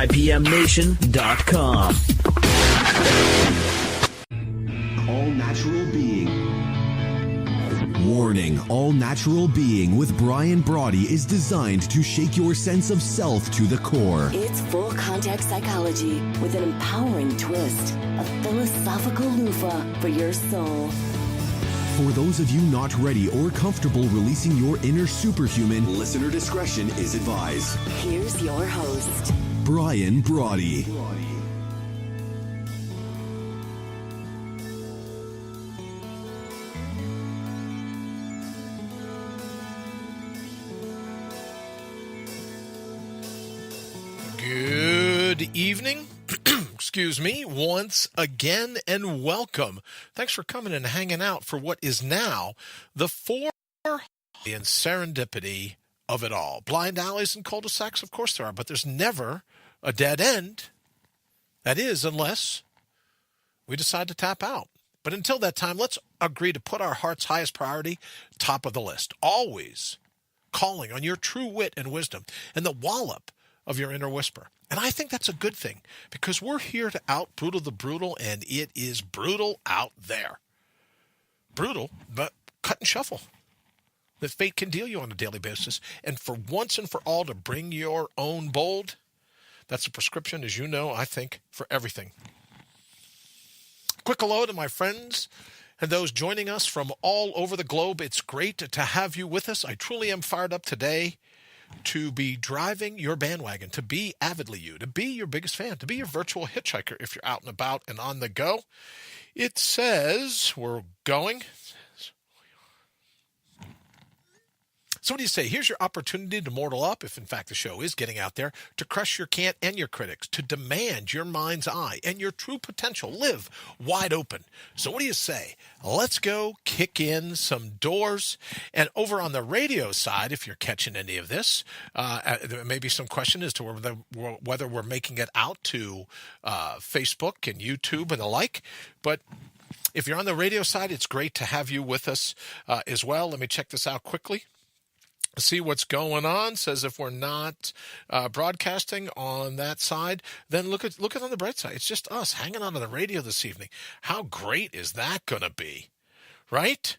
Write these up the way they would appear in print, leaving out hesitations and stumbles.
IPMNation.com. All Natural Being. Warning, All Natural Being with Brian Brawdy is designed to shake your sense of self to the core. It's full contact psychology with an empowering twist, a philosophical loofah for your soul. For those of you not ready or comfortable releasing your inner superhuman, listener discretion is advised. Here's your host, Brian Brawdy. Good evening. Excuse me, once again, and welcome. Thanks for coming and hanging out for what is now the four and serendipity of it all. Blind alleys and cul-de-sacs, of course there are, but there's never a dead end. That is, unless we decide to tap out. But until that time, let's agree to put our heart's highest priority top of the list. Always calling on your true wit and wisdom and the wallop of your inner whisper. And I think that's a good thing because we're here to out-brutal the brutal, and it is brutal out there. Brutal, but cut and shuffle that fate can deal you on a daily basis. And for once and for all to bring your own bold, that's a prescription, as you know, I think, for everything. Quick hello to my friends and those joining us from all over the globe. It's great to have you with us. I truly am fired up today to be driving your bandwagon, to be avidly you, to be your biggest fan, to be your virtual hitchhiker if you're out and about and on the go. It says we're going. So what do you say? Here's your opportunity to mortal up, if in fact the show is getting out there, to crush your cant and your critics, to demand your mind's eye and your true potential live wide open. So what do you say? Let's go kick in some doors. And over on the radio side, if you're catching any of this, there may be some question as to whether we're making it out to Facebook and YouTube and the like. But if you're on the radio side, it's great to have you with us as well. Let me check this out quickly. See what's going on. Says if we're not broadcasting on that side, then look at on the bright side. It's just us hanging on to the radio this evening. How great is that going to be? Right?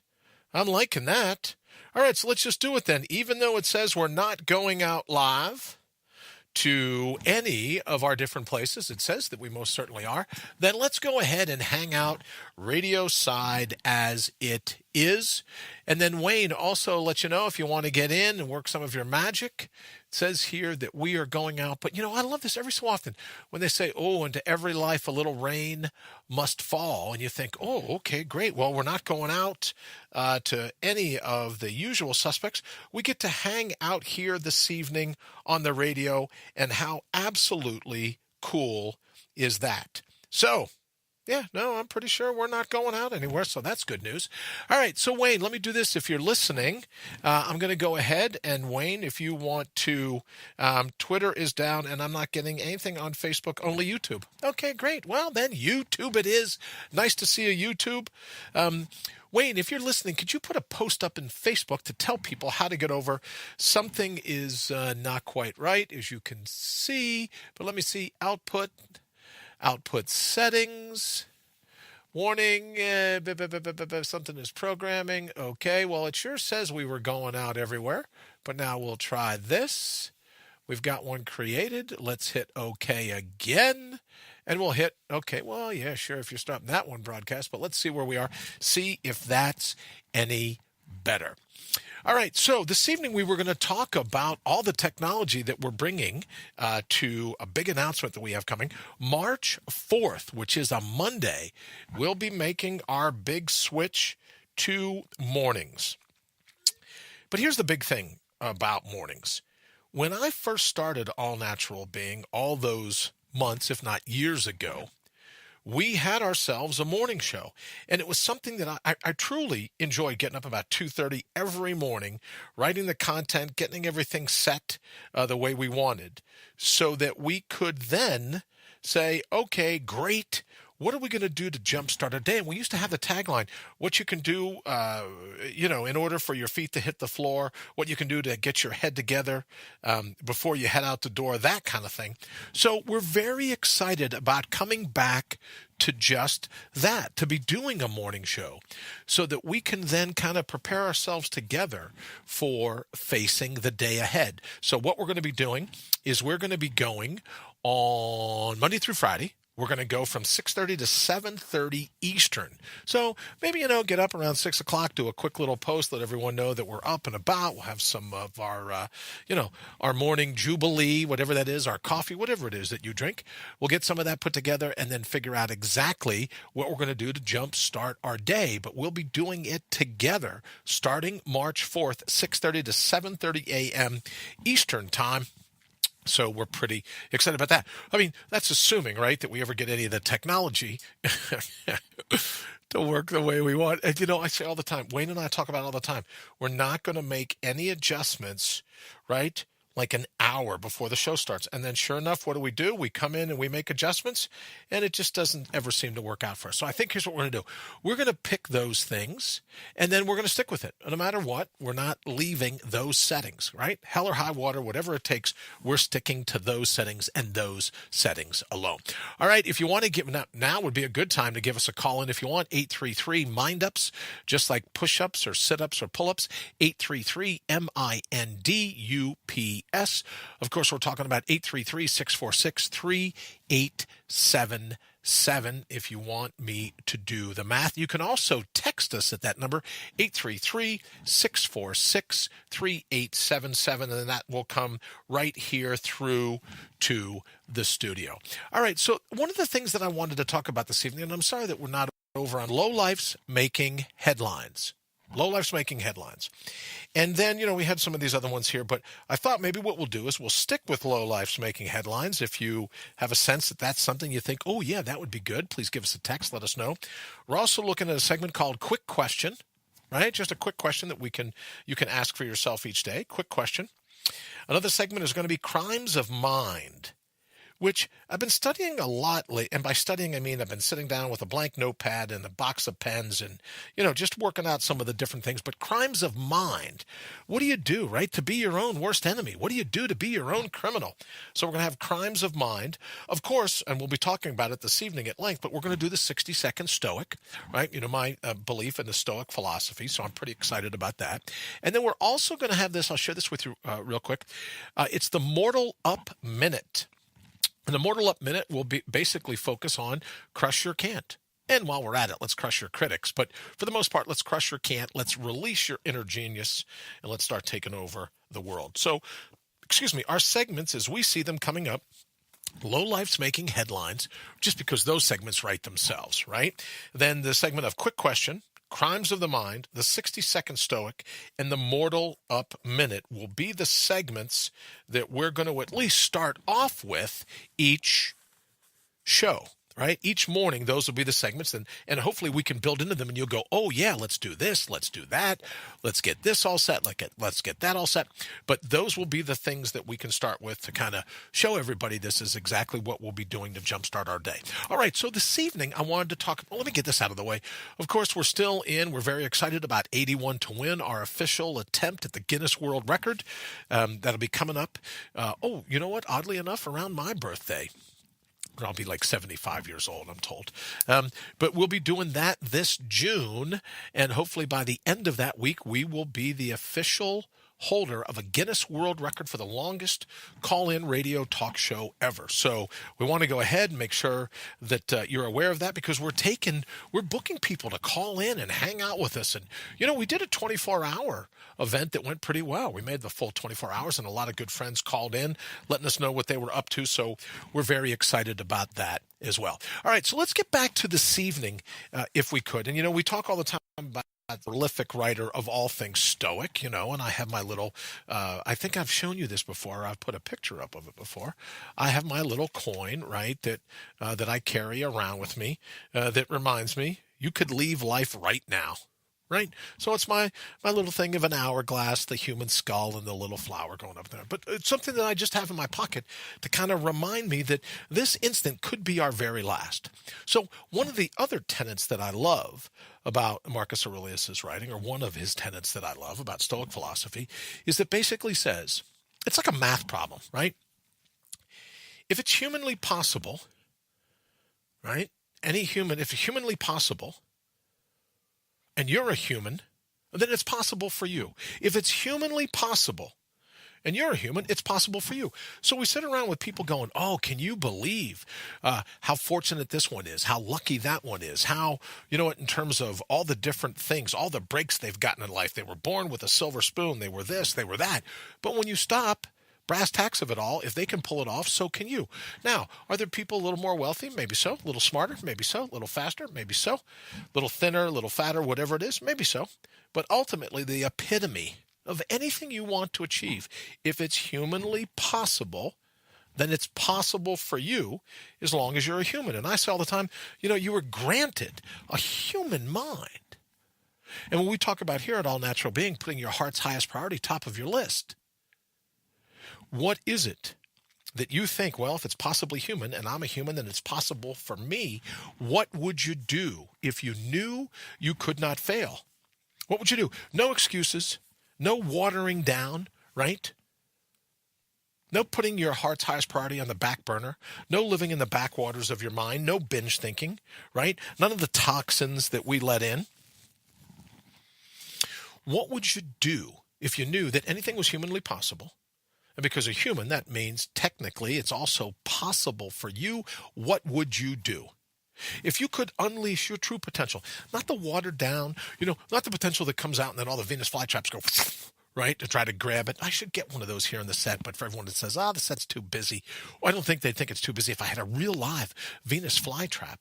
I'm liking that. All right, so let's just do it then. Even though it says we're not going out live to any of our different places, it says that we most certainly are, then let's go ahead and hang out radio side as it is. And then Wayne also let you know if you want to get in and work some of your magic. It says here that we are going out, but I love this every so often when they say, oh, into every life a little rain must fall. And you think, oh, okay, great. Well, we're not going out to any of the usual suspects. We get to hang out here this evening on the radio, and how absolutely cool is that? So, yeah, no, I'm pretty sure we're not going out anywhere, so that's good news. All right, so Wayne, let me do this. If you're listening, I'm going to go ahead, and Wayne, if you want to, Twitter is down, and I'm not getting anything on Facebook, only YouTube. Okay, great. Well, then YouTube it is. Nice to see you, YouTube. Wayne, if you're listening, could you put a post up in Facebook to tell people how to get over? Something is not quite right, as you can see, but let me see. Output settings, warning, something is programming. Okay, well, it sure says we were going out everywhere, but now we'll try this. We've got one created. Let's hit OK again, and we'll hit OK. Well, yeah, sure, if you're stopping that one broadcast, but let's see where we are. See if that's any better. All right, so this evening we were going to talk about all the technology that we're bringing to a big announcement that we have coming. March 4th, which is a Monday, we'll be making our big switch to mornings. But here's the big thing about mornings. When I first started All Natural Being all those months, if not years ago, we had ourselves a morning show, and it was something that I truly enjoyed, getting up about 2:30 every morning, writing the content, getting everything set the way we wanted, so that we could then say, okay, great, what are we going to do to jumpstart our day? And we used to have the tagline, what you can do, in order for your feet to hit the floor, what you can do to get your head together before you head out the door, that kind of thing. So we're very excited about coming back to just that, to be doing a morning show so that we can then kind of prepare ourselves together for facing the day ahead. So what we're going to be doing is we're going to be going on Monday through Friday. We're going to go from 6:30 to 7:30 Eastern. So maybe, get up around 6 o'clock, do a quick little post, let everyone know that we're up and about. We'll have some of our, our morning jubilee, whatever that is, our coffee, whatever it is that you drink. We'll get some of that put together and then figure out exactly what we're going to do to jumpstart our day. But we'll be doing it together starting March 4th, 6:30 to 7:30 a.m. Eastern time. So we're pretty excited about that. I mean, that's assuming, right, that we ever get any of the technology to work the way we want. And, I say all the time, Wayne and I talk about it all the time, we're not going to make any adjustments, right, like an hour before the show starts. And then sure enough, what do? We come in and we make adjustments, and it just doesn't ever seem to work out for us. So I think here's what we're going to do. We're going to pick those things, and then we're going to stick with it. No matter what, we're not leaving those settings, right? Hell or high water, whatever it takes, we're sticking to those settings and those settings alone. All right, if you want to give, now would be a good time to give us a call in if you want, 833-MIND-UPS, just like push-ups or sit-ups or pull-ups, 833-MINDUPS. Of course, we're talking about 833-646-3877 if you want me to do the math. You can also text us at that number, 833-646-3877, and then that will come right here through to the studio. All right, so one of the things that I wanted to talk about this evening, and I'm sorry that we're not over on Lowlife's Making Headlines. Lowlife's Making Headlines. And then, we had some of these other ones here, but I thought maybe what we'll do is we'll stick with Lowlife's Making Headlines. If you have a sense that that's something you think, oh yeah, that would be good, please give us a text, let us know. We're also looking at a segment called Quick Question, right? Just a quick question that you can ask for yourself each day. Quick question. Another segment is going to be Crimes of Mind, which I've been studying a lot lately. And by studying, I mean I've been sitting down with a blank notepad and a box of pens and, just working out some of the different things. But crimes of mind, what do you do, right, to be your own worst enemy? What do you do to be your own criminal? So we're going to have crimes of mind, of course, and we'll be talking about it this evening at length, but we're going to do the 60-second Stoic, right? My belief in the Stoic philosophy, so I'm pretty excited about that. And then we're also going to have this, I'll share this with you real quick. It's the Mortal Up Minute. And the Mortal Up Minute will be basically focus on crush your can't. And while we're at it, let's crush your critics. But for the most part, let's crush your can't. Let's release your inner genius, and let's start taking over the world. So, our segments as we see them coming up, Lowlife's Making Headlines, just because those segments write themselves, right? Then the segment of Quick Question, Crimes of the Mind, the 60-second Stoic, and the Mortal Up Minute will be the segments that we're going to at least start off with each show, right? Each morning, those will be the segments, and hopefully we can build into them, and you'll go, oh, yeah, let's do this, let's do that, let's get this all set, let's get that all set. But those will be the things that we can start with to kind of show everybody this is exactly what we'll be doing to jumpstart our day. All right, so this evening, I wanted to talk, let me get this out of the way. Of course, we're very excited about 81 to Win, our official attempt at the Guinness World Record. That'll be coming up, you know what, oddly enough, around my birthday. I'll be like 75 years old, I'm told. But we'll be doing that this June, and hopefully by the end of that week, we will be the official holder of a Guinness World Record for the longest call-in radio talk show ever. So we want to go ahead and make sure that you're aware of that, because we're booking people to call in and hang out with us. And, we did a 24-hour event that went pretty well. We made the full 24 hours, and a lot of good friends called in, letting us know what they were up to. So we're very excited about that as well. All right, so let's get back to this evening, if we could. And, we talk all the time about a prolific writer of all things Stoic, and I have my little, I think I've shown you this before. I've put a picture up of it before. I have my little coin, right, that I carry around with me that reminds me, you could leave life right now. right? So it's my little thing of an hourglass, the human skull, and the little flower going up there. But it's something that I just have in my pocket to kind of remind me that this instant could be our very last. So one of the other tenets that I love about Marcus Aurelius' writing, or one of his tenets that I love about Stoic philosophy, is that basically says, it's like a math problem, right? If it's humanly possible, right? If it's humanly possible, and you're a human, then it's possible for you. If it's humanly possible, and you're a human, it's possible for you. So we sit around with people going, oh, can you believe how fortunate this one is, how lucky that one is, how, in terms of all the different things, all the breaks they've gotten in life. They were born with a silver spoon. They were this, they were that. But when you stop, brass tacks of it all, if they can pull it off, so can you. Now, are there people a little more wealthy? Maybe so. A little smarter? Maybe so. A little faster? Maybe so. A little thinner, a little fatter, whatever it is? Maybe so. But ultimately, the epitome of anything you want to achieve, if it's humanly possible, then it's possible for you as long as you're a human. And I say all the time, you were granted a human mind. And when we talk about here at All Natural Being, putting your heart's highest priority top of your list, what is it that you think, well, if it's possibly human and I'm a human, then it's possible for me? What would you do if you knew you could not fail? What would you do? No excuses, no watering down, right? No putting your heart's highest priority on the back burner, no living in the backwaters of your mind, no binge thinking, right? None of the toxins that we let in. What would you do if you knew that anything was humanly possible? And because a human, that means technically it's also possible for you. What would you do? If you could unleash your true potential, not the watered down, not the potential that comes out and then all the Venus flytraps go, right, to try to grab it. I should get one of those here in the set, but for everyone that says, the set's too busy. Well, I don't think they'd think it's too busy if I had a real live Venus flytrap.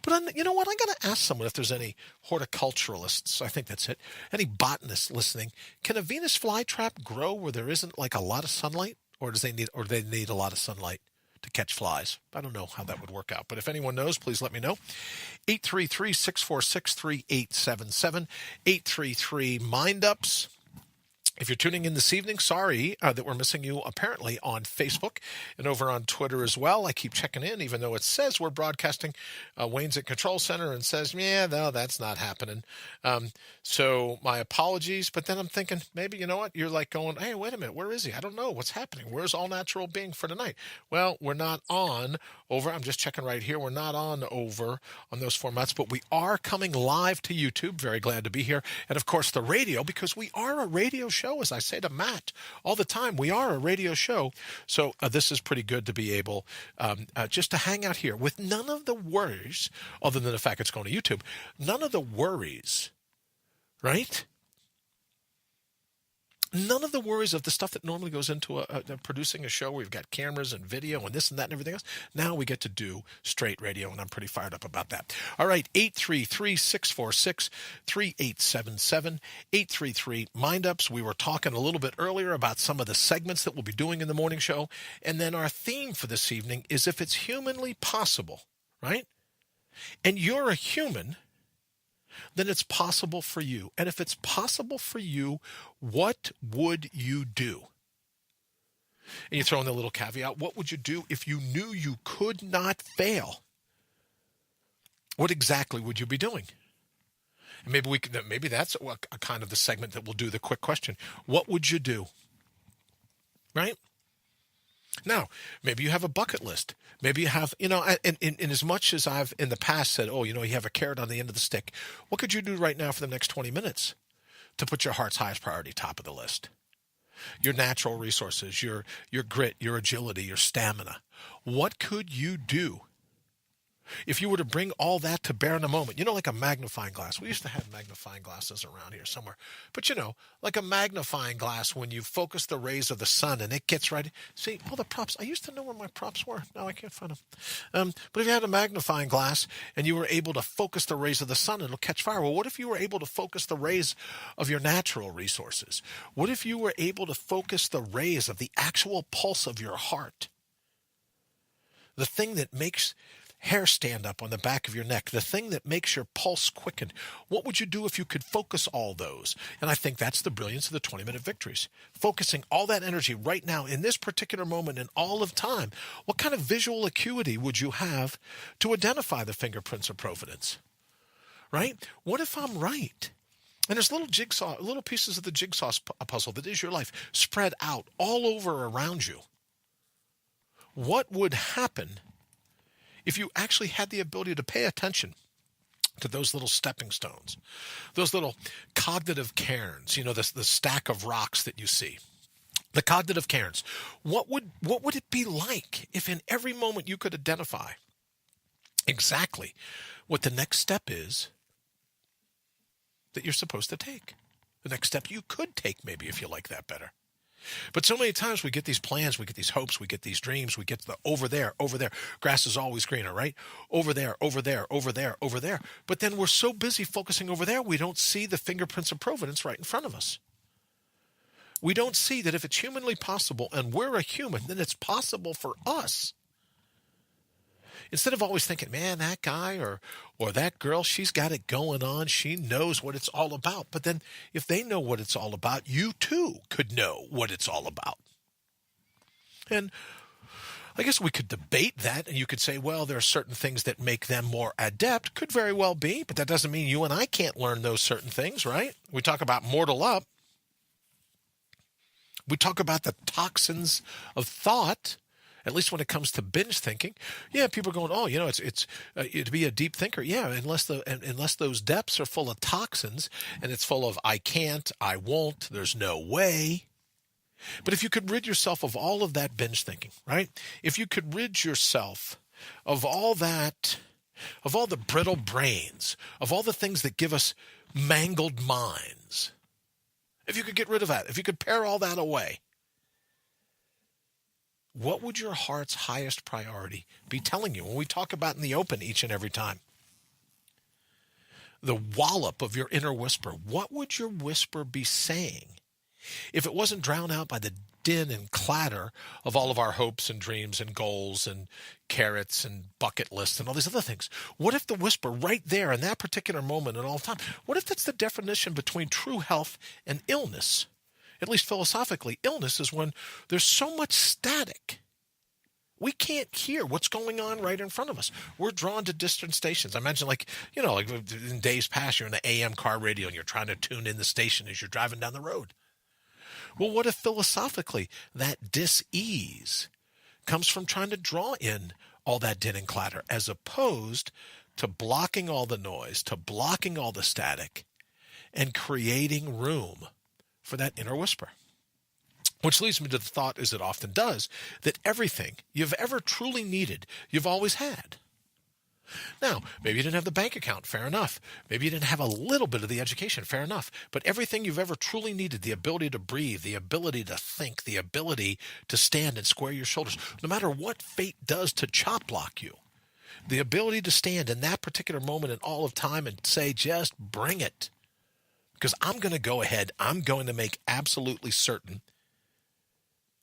But you know what? I got to ask someone if there's any horticulturalists, I think that's it, any botanists listening. Can a Venus flytrap grow where there isn't like a lot of sunlight, or do they need a lot of sunlight to catch flies? I don't know how that would work out, but if anyone knows, please let me know. 833-646-3877, 833-MIND-UPS. If you're tuning in this evening, sorry that we're missing you apparently on Facebook and over on Twitter as well. I keep checking in, even though it says we're broadcasting. Wayne's at Control Center and says, yeah, no, that's not happening. So my apologies. But then I'm thinking, maybe, you know what? You're like going, hey, wait a minute. Where is he? I don't know. What's happening? Where's All Natural Being for tonight? Well, we're not on over. I'm just checking right here. We're not on over on those formats, but we are coming live to YouTube. Very glad to be here. And of course, the radio, because we are a radio show. As I say to Matt all the time, we are a radio show. So this is pretty good to be able just to hang out here with none of the worries, other than the fact it's going to YouTube, none of the worries, right? None of the worries of the stuff that normally goes into producing a show where we've got cameras and video and this and that and everything else. Now we get to do straight radio, and I'm pretty fired up about that. All right, 833-646-3877, 833-MIND-UPS. We were talking a little bit earlier about some of the segments that we'll be doing in the morning show, and then our theme for this evening is if it's humanly possible, right? And you're a human, then it's possible for you. And if it's possible for you, what would you do? And you throw in the little caveat, what would you do if you knew you could not fail? What exactly would you be doing? And maybe that's a kind of the segment that we'll do, the quick question. What would you do? Right? Now, maybe you have a bucket list. Maybe you have, in as much as I've in the past said, you have a carrot on the end of the stick. What could you do right now for the next 20 minutes to put your heart's highest priority top of the list? Your natural resources, your grit, your agility, your stamina. What could you do if you were to bring all that to bear in a moment? Like a magnifying glass. We used to have magnifying glasses around here somewhere. But like a magnifying glass, when you focus the rays of the sun and it gets right. See, all the props. I used to know where my props were. Now I can't find them. But if you had a magnifying glass and you were able to focus the rays of the sun, it'll catch fire. Well, what if you were able to focus the rays of your natural resources? What if you were able to focus the rays of the actual pulse of your heart? The thing that makes hair stand up on the back of your neck, the thing that makes your pulse quicken. What would you do if you could focus all those? And I think that's the brilliance of the 20-minute victories. Focusing all that energy right now in this particular moment in all of time. What kind of visual acuity would you have to identify the fingerprints of providence? Right? What if I'm right? And there's little pieces of the jigsaw puzzle that is your life spread out all over around you. What would happen if you actually had the ability to pay attention to those little stepping stones, those little cognitive cairns, the stack of rocks that you see, the cognitive cairns? What would it be like if in every moment you could identify exactly what the next step is that you're supposed to take? The next step you could take, maybe, if you like that better. But so many times we get these plans, we get these hopes, we get these dreams, we get the over there. Grass is always greener, right? Over there. But then we're so busy focusing over there, we don't see the fingerprints of providence right in front of us. We don't see that if it's humanly possible and we're a human, then it's possible for us. Instead of always thinking, man, that guy or that girl, she's got it going on. She knows what it's all about. But then if they know what it's all about, you too could know what it's all about. And I guess we could debate that, and you could say, well, there are certain things that make them more adept. Could very well be, but that doesn't mean you and I can't learn those certain things, right? We talk about mortal up. We talk about the toxins of thought. At least when it comes to binge thinking, yeah, people are going, oh, it's to be a deep thinker. Yeah, unless those depths are full of toxins and it's full of I can't, I won't, there's no way. But if you could rid yourself of all of that binge thinking, right? If you could rid yourself of all that, of all the brittle brains, of all the things that give us mangled minds, if you could get rid of that, if you could pare all that away, what would your heart's highest priority be telling you when we talk about in the open each and every time? The wallop of your inner whisper. What would your whisper be saying if it wasn't drowned out by the din and clatter of all of our hopes and dreams and goals and carrots and bucket lists and all these other things? What if the whisper right there in that particular moment and all the time, what if that's the definition between true health and illness? At least philosophically, illness is when there's so much static. We can't hear what's going on right in front of us. We're drawn to distant stations. I imagine like in days past, you're in the AM car radio and you're trying to tune in the station as you're driving down the road. Well, what if philosophically that dis-ease comes from trying to draw in all that din and clatter as opposed to blocking all the noise, to blocking all the static and creating room for that inner whisper? Which leads me to the thought, as it often does, that everything you've ever truly needed, you've always had. Now, maybe you didn't have the bank account, fair enough. Maybe you didn't have a little bit of the education, fair enough. But everything you've ever truly needed, the ability to breathe, the ability to think, the ability to stand and square your shoulders, no matter what fate does to chop block you, the ability to stand in that particular moment in all of time and say, just bring it. Because I'm going to go ahead, I'm going to make absolutely certain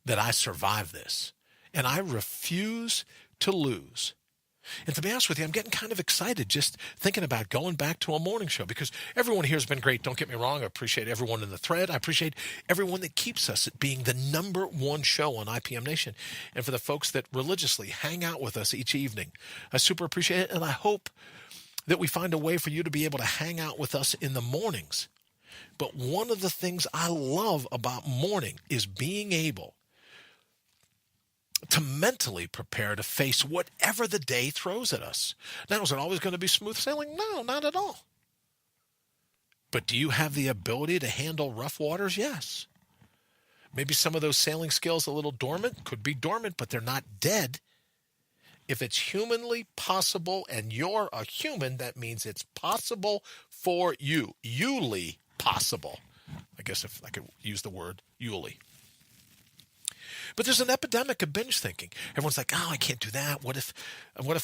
that I survive this. And I refuse to lose. And to be honest with you, I'm getting kind of excited just thinking about going back to a morning show because everyone here has been great. Don't get me wrong. I appreciate everyone in the thread. I appreciate everyone that keeps us at being the number one show on IPM Nation. And for the folks that religiously hang out with us each evening, I super appreciate it. And I hope that we find a way for you to be able to hang out with us in the mornings. But one of the things I love about morning is being able to mentally prepare to face whatever the day throws at us. Now, is it always going to be smooth sailing? No, not at all. But do you have the ability to handle rough waters? Yes. Maybe some of those sailing skills a little dormant, could be dormant, but they're not dead. If it's humanly possible and you're a human, that means it's possible for you. Youly possible. I guess if I could use the word Yuli. But there's an epidemic of binge thinking. Everyone's like, oh, I can't do that. What if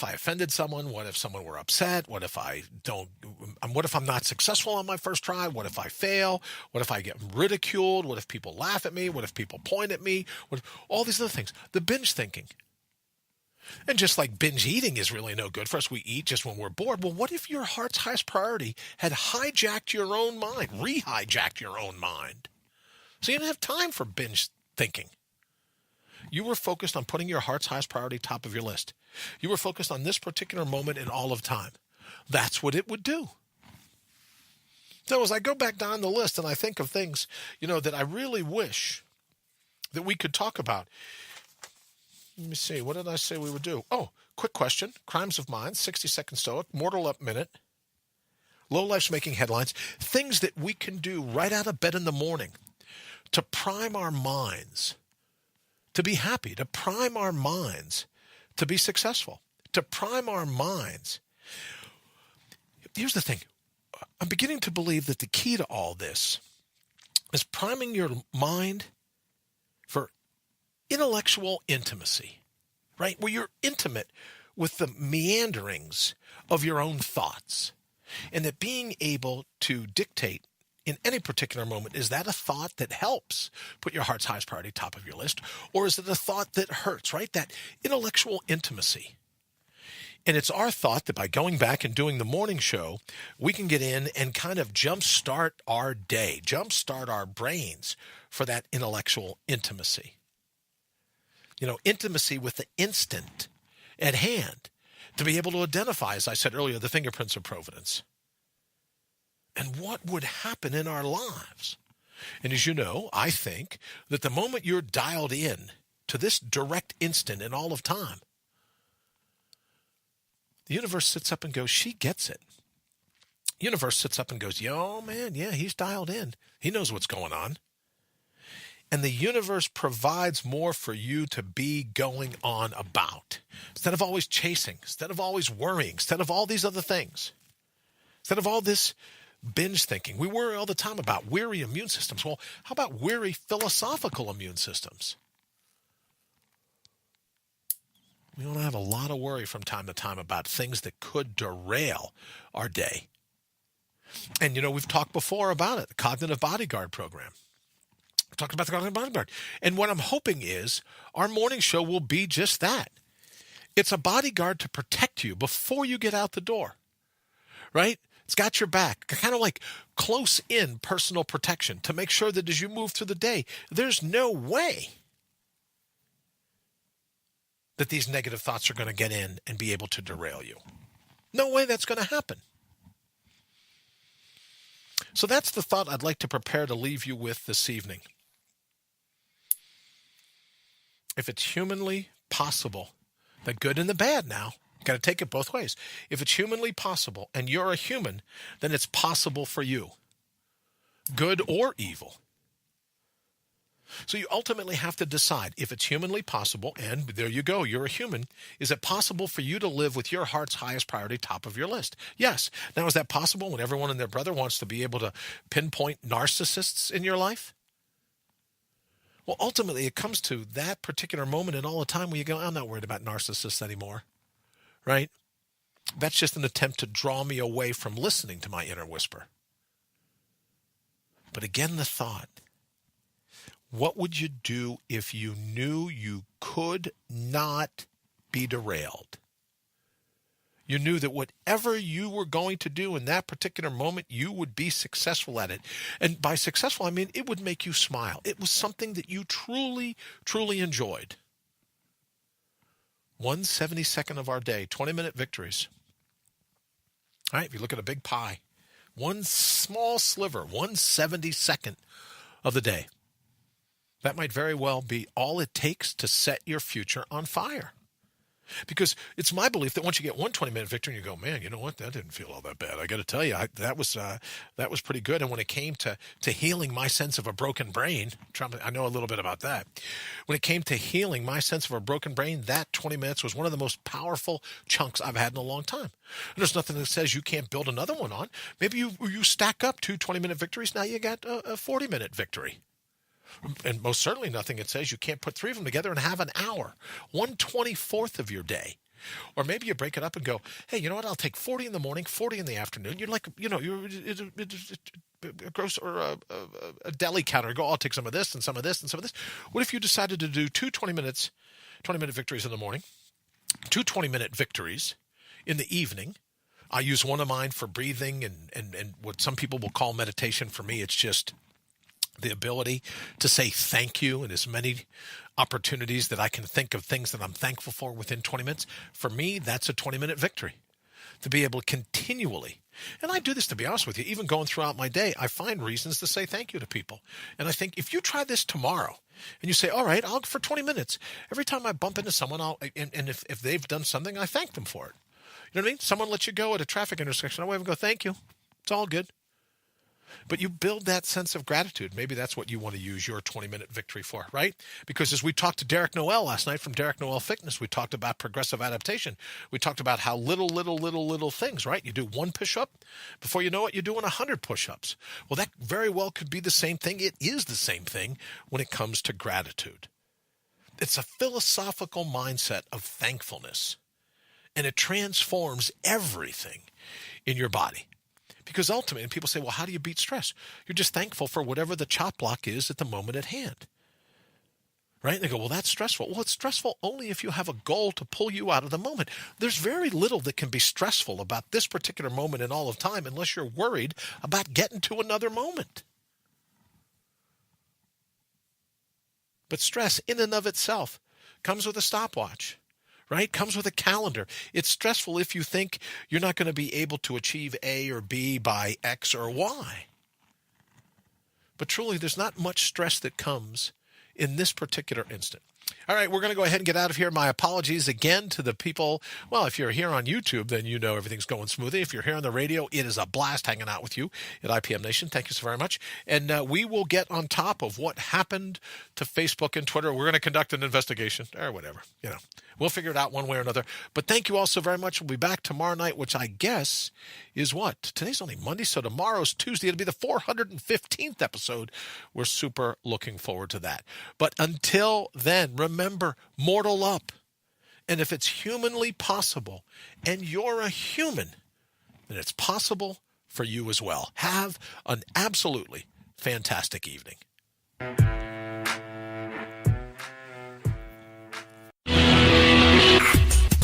I offended someone? What if someone were upset? What if I'm not successful on my first try? What if I fail? What if I get ridiculed? What if people laugh at me? What if people point at me? All these other things. The binge thinking. And just like binge eating is really no good for us, we eat just when we're bored. Well, what if your heart's highest priority had hijacked your own mind, re-hijacked your own mind? So you didn't have time for binge thinking. You were focused on putting your heart's highest priority top of your list. You were focused on this particular moment in all of time. That's what it would do. So as I go back down the list and I think of things, that I really wish that we could talk about. Let me see. What did I say we would do? Oh, quick question. Crimes of mind, 60-second stoic, mortal up minute, low life's making headlines, things that we can do right out of bed in the morning to prime our minds to be happy, to prime our minds to be successful, to prime our minds. Here's the thing. I'm beginning to believe that the key to all this is priming your mind for intellectual intimacy, right? Where you're intimate with the meanderings of your own thoughts, and that being able to dictate in any particular moment, is that a thought that helps put your heart's highest priority top of your list, or is it a thought that hurts, right? That intellectual intimacy. And it's our thought that by going back and doing the morning show, we can get in and kind of jumpstart our day, jumpstart our brains for that intellectual intimacy. Intimacy with the instant at hand, to be able to identify, as I said earlier, the fingerprints of providence. And what would happen in our lives? And as you know, I think that the moment you're dialed in to this direct instant in all of time, the universe sits up and goes, she gets it. The universe sits up and goes, yo, man, yeah, he's dialed in. He knows what's going on. And the universe provides more for you to be going on about. Instead of always chasing, instead of always worrying, instead of all these other things, instead of all this binge thinking. We worry all the time about weary immune systems. Well, how about weary philosophical immune systems? We want to have a lot of worry from time to time about things that could derail our day. And, we've talked before about it, the Cognitive Bodyguard program. We talked about the Cognitive Bodyguard. And what I'm hoping is our morning show will be just that. It's a bodyguard to protect you before you get out the door, right? It's got your back, kind of like close-in personal protection to make sure that as you move through the day, there's no way that these negative thoughts are going to get in and be able to derail you. No way that's going to happen. So that's the thought I'd like to prepare to leave you with this evening. If it's humanly possible, the good and the bad now, got to take it both ways. If it's humanly possible and you're a human, then it's possible for you, good or evil. So you ultimately have to decide if it's humanly possible, and there you go, you're a human. Is it possible for you to live with your heart's highest priority top of your list? Yes. Now, is that possible when everyone and their brother wants to be able to pinpoint narcissists in your life? Well, ultimately, it comes to that particular moment in all the time where you go, I'm not worried about narcissists anymore, right? That's just an attempt to draw me away from listening to my inner whisper. But again, the thought, what would you do if you knew you could not be derailed? You knew that whatever you were going to do in that particular moment, you would be successful at it. And by successful, I mean it would make you smile. It was something that you truly, truly enjoyed. 1/72 of our day, 20-minute victories. All right, if you look at a big pie, one small sliver, 1/72 of the day. That might very well be all it takes to set your future on fire. Because it's my belief that once you get one 20-minute victory, you go, man, you know what? That didn't feel all that bad. I got to tell you, that was pretty good. And when it came to healing my sense of a broken brain, I know a little bit about that. When it came to healing my sense of a broken brain, that 20 minutes was one of the most powerful chunks I've had in a long time. And there's nothing that says you can't build another one on. Maybe you stack up two 20-minute victories. Now you got a 40-minute victory. And most certainly nothing that says you can't put three of them together and have an hour, 1/24 of your day. Or maybe you break it up and go, hey, you know what? I'll take 40 in the morning, 40 in the afternoon. You're like, you're a grocery or a deli counter. Go, I'll take some of this and some of this and some of this. What if you decided to do two 20-minute victories in the morning, 2 20-minute victories in the evening. I use one of mine for breathing and what some people will call meditation. For me, it's just the ability to say thank you in as many opportunities that I can think of things that I'm thankful for within 20 minutes. For me, that's a 20-minute victory. To be able to continually, and I do this to be honest with you, even going throughout my day, I find reasons to say thank you to people. And I think if you try this tomorrow and you say, all right, I'll for 20 minutes, every time I bump into someone, and if they've done something, I thank them for it. You know what I mean? Someone lets you go at a traffic intersection, I wave and go, thank you. It's all good. But you build that sense of gratitude. Maybe that's what you want to use your 20-minute victory for, right? Because as we talked to Derek Noel last night from Derek Noel Fitness, we talked about progressive adaptation. We talked about how little things, right? You do one push-up. Before you know it, you're doing 100 push-ups. Well, that very well could be the same thing. It is the same thing when it comes to gratitude. It's a philosophical mindset of thankfulness, and it transforms everything in your body. Because ultimately, people say, well, how do you beat stress? You're just thankful for whatever the chop block is at the moment at hand. Right? And they go, well, that's stressful. Well, it's stressful only if you have a goal to pull you out of the moment. There's very little that can be stressful about this particular moment in all of time unless you're worried about getting to another moment. But stress in and of itself comes with a stopwatch. Right? Comes with a calendar. It's stressful if you think you're not going to be able to achieve A or B by X or Y. But truly, there's not much stress that comes in this particular instant. All right, we're going to go ahead and get out of here. My apologies again to the people. Well, if you're here on YouTube, then you know everything's going smoothly. If you're here on the radio, it is a blast hanging out with you at IPM Nation. Thank you so very much. And we will get on top of what happened to Facebook and Twitter. We're going to conduct an investigation or whatever. You know, we'll figure it out one way or another. But thank you all so very much. We'll be back tomorrow night, which I guess is what? Today's only Monday, so tomorrow's Tuesday. It'll be the 415th episode. We're super looking forward to that. But until then, remember, mortal up. And if it's humanly possible, and you're a human, then it's possible for you as well. Have an absolutely fantastic evening.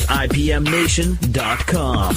IPMNation.com.